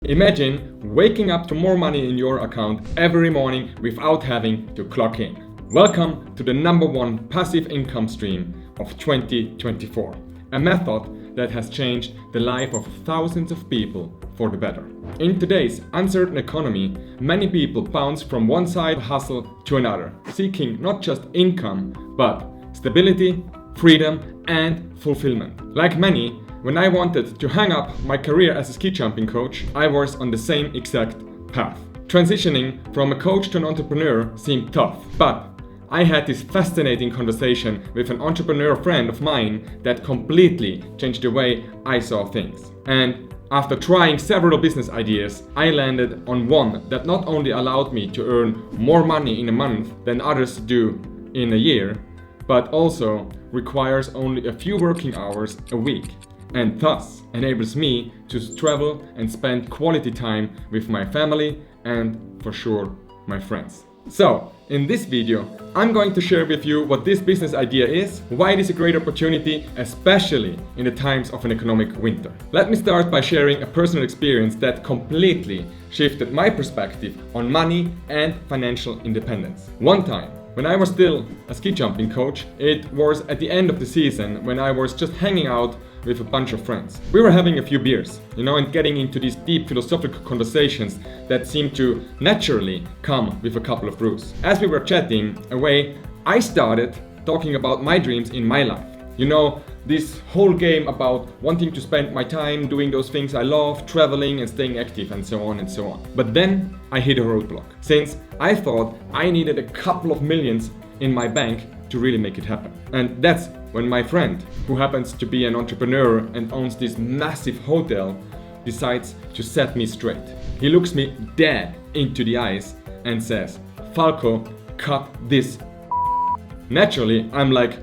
Imagine waking up to more money in your account every morning without having to clock in. Welcome to the #1 passive income stream of 2024. A method that has changed the life of thousands of people for the better. In today's uncertain economy, many people bounce from one side hustle to another, seeking not just income, but stability, freedom, and fulfillment. Like many, when I wanted to hang up my career as a ski jumping coach, I was on the same exact path. Transitioning from a coach to an entrepreneur seemed tough, but I had this fascinating conversation with an entrepreneur friend of mine that completely changed the way I saw things. And after trying several business ideas, I landed on one that not only allowed me to earn more money in a month than others do in a year, but also requires only a few working hours a week, and thus enables me to travel and spend quality time with my family and, for sure, my friends. So, in this video, I'm going to share with you what this business idea is, why it is a great opportunity, especially in the times of an economic winter. Let me start by sharing a personal experience that completely shifted my perspective on money and financial independence. One time, when I was still a ski jumping coach, it was at the end of the season when I was just hanging out with a bunch of friends. We were having a few beers, and getting into these deep philosophical conversations that seemed to naturally come with a couple of brews. As we were chatting away, I started talking about my dreams in my life. This whole game about wanting to spend my time doing those things I love, traveling and staying active and so on and so on. But then I hit a roadblock, since I thought I needed a couple of millions in my bank to really make it happen. And that's when my friend, who happens to be an entrepreneur and owns this massive hotel, decides to set me straight. He looks me dead into the eyes and says, "Falko, cut this." Naturally, I'm like,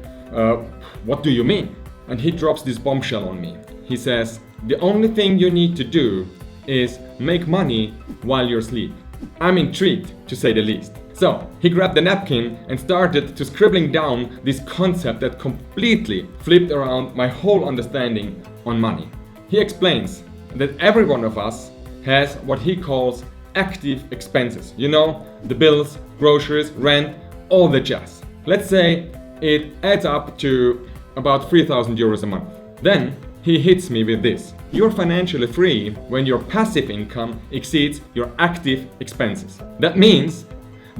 what do you mean? And he drops this bombshell on me. He says, "The only thing you need to do is make money while you're asleep." I'm intrigued, to say the least. So he grabbed a napkin and started to scribbling down this concept that completely flipped around my whole understanding on money. He explains that every one of us has what he calls active expenses. The bills, groceries, rent, all the jazz. Let's say it adds up to about 3,000 euros a month. Then he hits me with this: "You're financially free when your passive income exceeds your active expenses." That means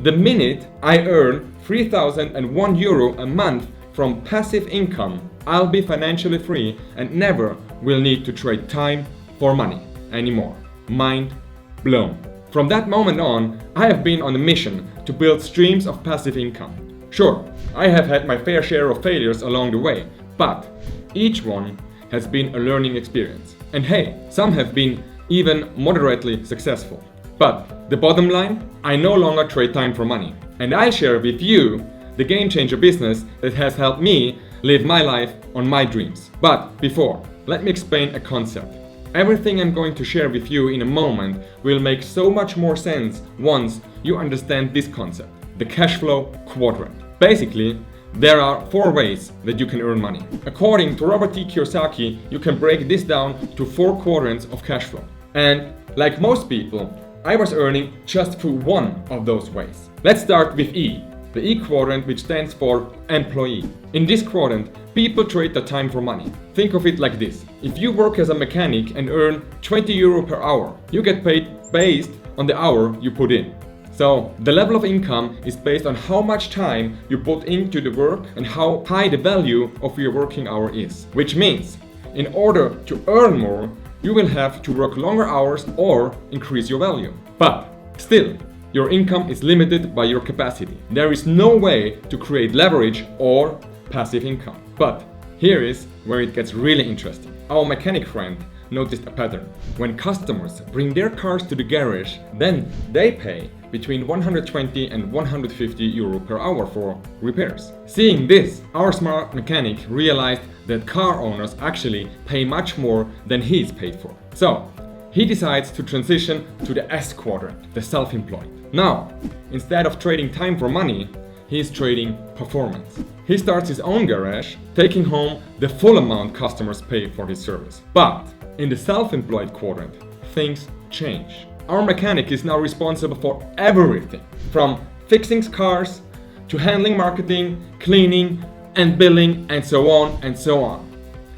the minute I earn 3,001 euro a month from passive income, I'll be financially free and never will need to trade time for money anymore. Mind blown. From that moment on, I have been on a mission to build streams of passive income. Sure, I have had my fair share of failures along the way, but each one has been a learning experience. And hey, some have been even moderately successful. But the bottom line, I no longer trade time for money. And I share with you the game changer business that has helped me live my life on my dreams. But before, let me explain a concept. Everything I'm going to share with you in a moment will make so much more sense once you understand this concept: the cash flow quadrant. Basically, there are 4 ways that you can earn money. According to Robert T. Kiyosaki, you can break this down to 4 quadrants of cash flow. And like most people, I was earning just through one of those ways. Let's start with E, the E quadrant, which stands for employee. In this quadrant, people trade their time for money. Think of it like this: if you work as a mechanic and earn 20 euro per hour, you get paid based on the hour you put in. So the level of income is based on how much time you put into the work and how high the value of your working hour is. Which means, in order to earn more, you will have to work longer hours or increase your value. But still, your income is limited by your capacity. There is no way to create leverage or passive income. But here is where it gets really interesting. Our mechanic friend noticed a pattern. When customers bring their cars to the garage, then they pay between 120 and 150 euro per hour for repairs. Seeing this, our smart mechanic realized that car owners actually pay much more than he's paid for. So he decides to transition to the S quadrant, the self-employed. Now, instead of trading time for money, he's trading performance. He starts his own garage, taking home the full amount customers pay for his service. But in the self-employed quadrant, things change. Our mechanic is now responsible for everything, from fixing cars to handling marketing, cleaning and billing, and so on and so on.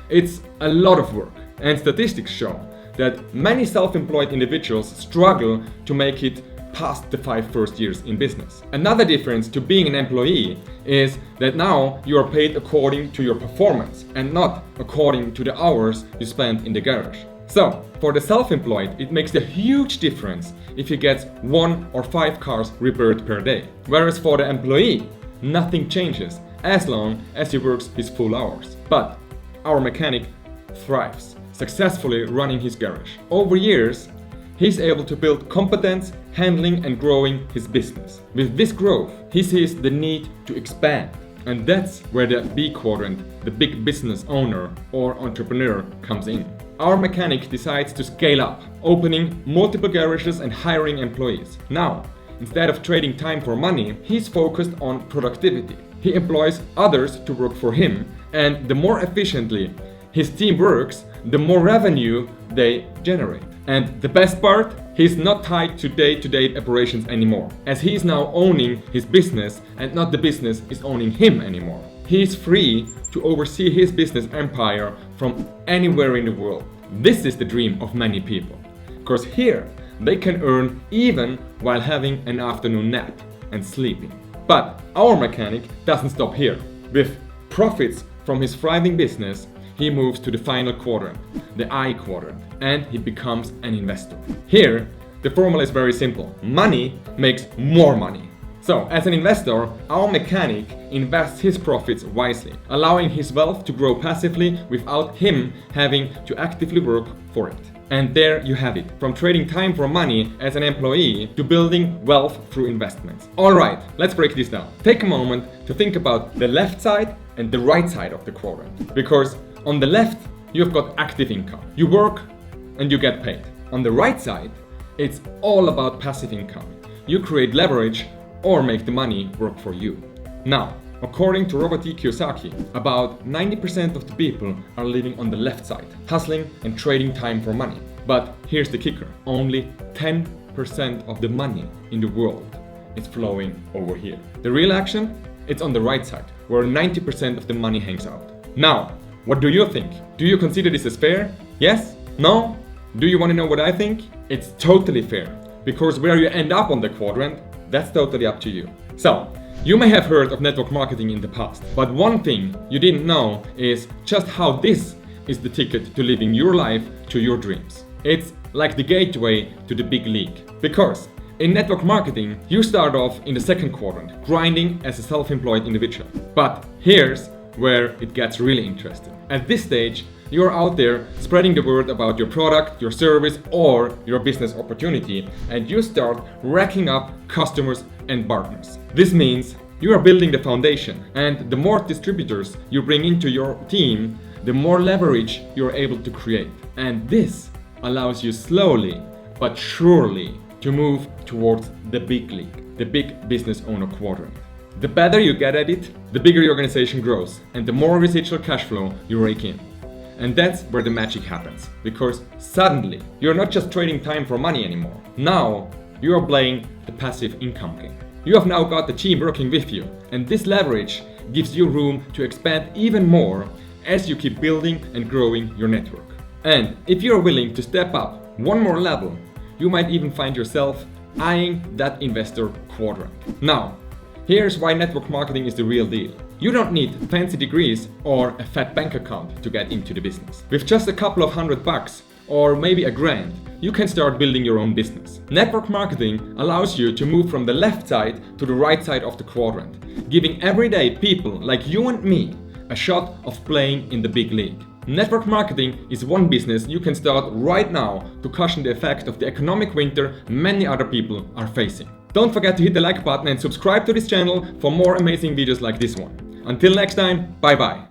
It's a lot of work, and statistics show that many self-employed individuals struggle to make it past the 5 first years in business. Another difference to being an employee is that now you are paid according to your performance and not according to the hours you spend in the garage. So, for the self-employed, it makes a huge difference if he gets 1 or 5 cars repaired per day. Whereas for the employee, nothing changes as long as he works his full hours. But our mechanic thrives, successfully running his garage. Over years, he's able to build competence, handling and growing his business. With this growth, he sees the need to expand. And that's where the B quadrant, the big business owner or entrepreneur, comes in. Our mechanic decides to scale up, opening multiple garages and hiring employees. Now, instead of trading time for money, he's focused on productivity. He employs others to work for him, and the more efficiently his team works, the more revenue they generate. And the best part, he's not tied to day-to-day operations anymore, as he is now owning his business and not the business is owning him anymore. He is free to oversee his business empire from anywhere in the world. This is the dream of many people, because here they can earn even while having an afternoon nap and sleeping. But our mechanic doesn't stop here. With profits from his thriving business, he moves to the final quadrant, the I quadrant, and he becomes an investor. Here, the formula is very simple. Money makes more money. So, as an investor, our mechanic invests his profits wisely, allowing his wealth to grow passively without him having to actively work for it. And there you have it, from trading time for money as an employee to building wealth through investments. Alright, let's break this down. Take a moment to think about the left side and the right side of the quadrant. Because on the left, you've got active income. You work and you get paid. On the right side, it's all about passive income. You create leverage or make the money work for you. Now, according to Robert E. Kiyosaki, about 90% of the people are living on the left side, hustling and trading time for money. But here's the kicker, only 10% of the money in the world is flowing over here. The real action, it's on the right side, where 90% of the money hangs out. Now, what do you think? Do you consider this as fair? Yes? No? Do you want to know what I think? It's totally fair, because where you end up on the quadrant, that's totally up to you. So, you may have heard of network marketing in the past, but one thing you didn't know is just how this is the ticket to living your life to your dreams. It's like the gateway to the big league. Because in network marketing, you start off in the second quadrant, grinding as a self-employed individual. But here's where it gets really interesting. At this stage, you're out there spreading the word about your product, your service, or your business opportunity, and you start racking up customers and partners. This means you are building the foundation, and the more distributors you bring into your team, the more leverage you're able to create. And this allows you slowly but surely to move towards the big league, the big business owner quadrant. The better you get at it, the bigger your organization grows, and the more residual cash flow you rake in. And that's where the magic happens, because suddenly you're not just trading time for money anymore. Now you are playing the passive income game. You have now got the team working with you, and this leverage gives you room to expand even more as you keep building and growing your network. And if you're willing to step up one more level, you might even find yourself eyeing that investor quadrant. Now, here's why network marketing is the real deal. You don't need fancy degrees or a fat bank account to get into the business. With just a couple of $100 or maybe $1,000, you can start building your own business. Network marketing allows you to move from the left side to the right side of the quadrant, giving everyday people like you and me a shot of playing in the big league. Network marketing is one business you can start right now to cushion the effect of the economic winter many other people are facing. Don't forget to hit the like button and subscribe to this channel for more amazing videos like this one. Until next time, bye bye.